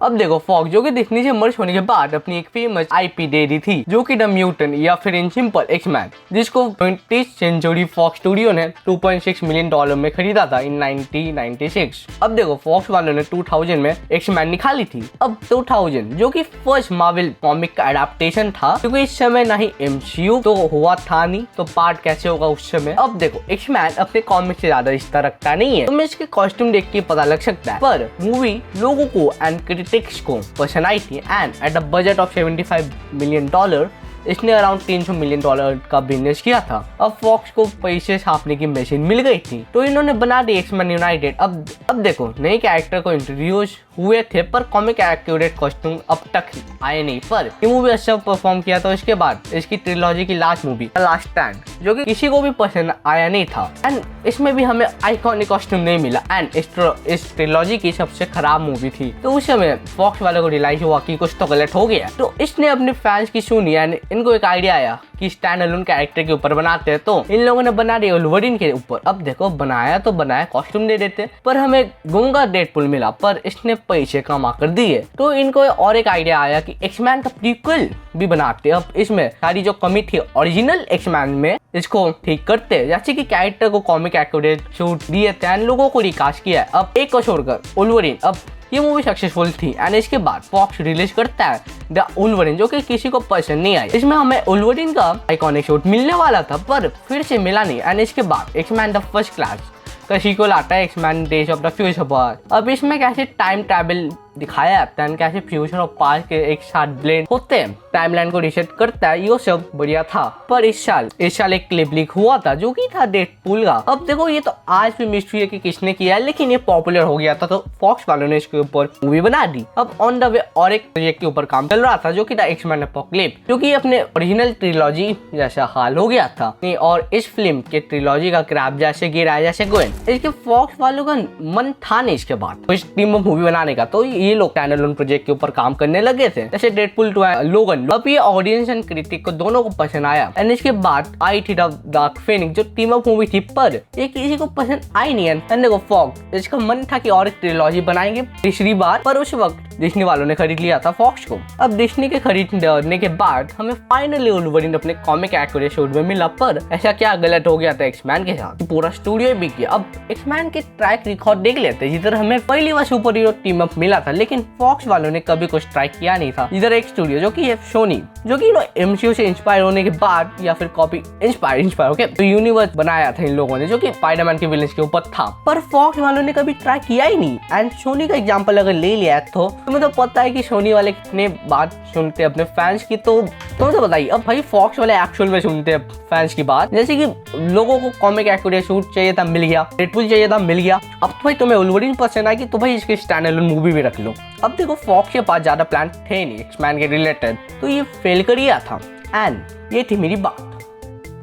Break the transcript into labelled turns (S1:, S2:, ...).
S1: अब देखो फॉक्स जो कि डिज्नी से मर्ज होने के बाद अपनी एक फेमस आईपी दे दी थी जो कि द म्यूटेंट या फिर इन सिंपल एक्समैन, जिसको 20th सेंचुरी फॉक्स स्टूडियो ने $2.6 मिलियन में खरीदा था इन 1996। अब देखो फॉक्स वालों ने 2000 में एक्समैन निकाली थी। अब 2000 जो कि फर्स्ट मार्वल कॉमिक का एडाप्टेशन था, क्योंकि इस समय ना ही एमसीयू तो हुआ था नहीं, तो पार्ट कैसे होगा उस समय। अब देखो एक्समैन अपने कॉमिक से ज्यादा रिश्ता रखता नहीं है, तुम्हें इसके कॉस्ट्यूम देख के पता लग सकता है, पर मूवी लोगों को एंड क्रिटिक्स को पसंद आई थी and at a budget of $75 million इसने अराउंड $300 मिलियन का बिजनेस किया था। अब फॉक्स को पैसे छापने की मशीन मिल गई थी, तो इन्होंने बना दी एक्समैन यूनाइटेड। अब देखो नए कैरेक्टर को इंट्रोड्यूस हुए थे, पर कॉमिक एक्यूरेट कॉस्ट्यूम अब तक आए नहीं, पर ये मूवी अच्छा परफॉर्म किया था। इसके बाद इसकी ट्रिलॉजी की लास्ट मूवी लास्ट स्टैंड, जो कि किसी को भी पसंद आया नहीं था एंड इसमें भी हमें आइकॉनिक कॉस्ट्यूम नहीं मिला एंड इस ट्रिलॉजी की सबसे खराब मूवी थी। तो उस समय फॉक्स वालों को रियलाइज हुआ कि कुछ तो गलत हो गया, तो इसने अपने फैंस की सुनी एंड इनको एक आइडिया आया कि स्टैंड अलोन कैरेक्टर के ऊपर बनाते हैं, तो इन लोगों ने बना दिया वुल्वरीन के ऊपर। अब देखो बनाया तो बनाया, कॉस्ट्यूम दे देते, पर हमें गूंगा डेडपूल मिला, पर इसने पैसे कमा कर दिए। तो इनको और एक आइडिया आया कि एक्समैन का प्रीक्वल भी बनाते। अब इसमें सारी जो कमी थी ओरिजिनल एक्समैन में, इसको ठीक करते, जैसे कि कैरेक्टर को कॉमिक एक्यूरेट शूट दिए थे, लोगों को रिकास्ट किया है। अब एक को छोड़कर वुल्वरीन, अब ये मूवी सक्सेसफुल थी एंड इसके बाद फॉक्स रिलीज करता है द वुल्वरीन, जो कि किसी को पसंद नहीं आई। इसमें हमें वुल्वरीन का आइकॉनिक शूट मिलने वाला था, पर फिर से मिला नहीं एंड इसके बाद एक्समैन द फर्स्ट क्लास का सीक्वल आता है, X Men days of the future past. अब इसमें कैसे टाइम ट्रैवल दिखाया जाता है, कैसे फ्यूचर और पास्ट के एक साथ ब्लेंड होते हैं, टाइमलाइन को रीसेट करता है, ये सब बढ़िया था। पर इस साल एक क्लिप लीक हुआ था जो कि था डेडपूल का। अब देखो ये तो आज भी मिस्ट्री है कि किसने किया है, लेकिन ये पॉपुलर हो गया था, तो फॉक्स वालों ने इसके ऊपर मूवी बना दी। अब ऑन द वे और एक प्रोजेक्ट के ऊपर काम चल रहा था, जो कि था एक्समैन एपोकलिप्स, जो कि अपने ओरिजिनल ट्रिलॉजी जैसा हाल हो गया था और इस फिल्म के ट्रिलॉजी का क्रैप जैसे गिरा जैसे गोएन। इसके फॉक्स वालों का मन था नहीं इसके बाद कुछ टीम ऑफ मूवी बनाने का, तो ये लोग स्टैंड अलोन प्रोजेक्ट के ऊपर काम करने लगे थे, जैसे डेडपूल 2 लोगन। अब ये ऑडियंस एंड क्रिटिक को दोनों को पसंद आया एंड इसके बाद आई थी द डार्क फिनिक्स, जो टीम अप मूवी थी, पर ये किसी को पसंद आई नहीं है। देखो फॉक्स इसका मन था कि और एक ट्रिलॉजी बनाएंगे तीसरी बार, पर उस वक्त डिज्नी वालों ने खरीद लिया था फॉक्स को। अब डिज्नी के खरीदने के बाद हमें फाइनली वुल्वरीन अपने कॉमिक एक्यूरेट शूट में मिला, पर ऐसा क्या गलत हो गया था एक्समैन के साथ, पूरा स्टूडियो बिक गया। अब एक्समैन के ट्रैक रिकॉर्ड देख लेते, जिधर हमें पहली बार सुपर हीरो टीम अप मिला था, लेकिन फॉक्स वालों ने कभी कुछ ट्राई किया नहीं था। इधर एक स्टूडियो जो कि है सोनी, जो कि एमसीयू से इंस्पायर होने के बाद या फिर कॉपी इंस्पायर ओके, तो यूनिवर्स बनाया था इन लोगों ने, जो कि स्पाइडरमैन के विलेंस के ऊपर था, पर फॉक्स वालों ने कभी ट्राई किया ही नहीं। एंड सोनी का एग्जांपल अगर ले लिया तो तुम्हें तो पता है कि सोनी वाले कितने बात सुनते हैं अपने फैंस की, तो तुम्हें तो बताइए। अब भाई फॉक्स वाले एक्चुअल में सुनते हैं फैंस की बात, जैसे कि लोगों को कॉमिक एक्यूरेट शूट चाहिए था, मिल गया, डेडपूल चाहिए था, मिल गया। अब तो भाई तुम्हें वुल्वरीन पसंद आएगी तो भाई इसके स्टैंड अलोन मूवी भी रख लो। अब देखो फॉक्स के पास ज्यादा प्लान थे नहीं एक्समैन के रिलेटेड, तो ये फेल कर गया था एंड ये थी मेरी बात।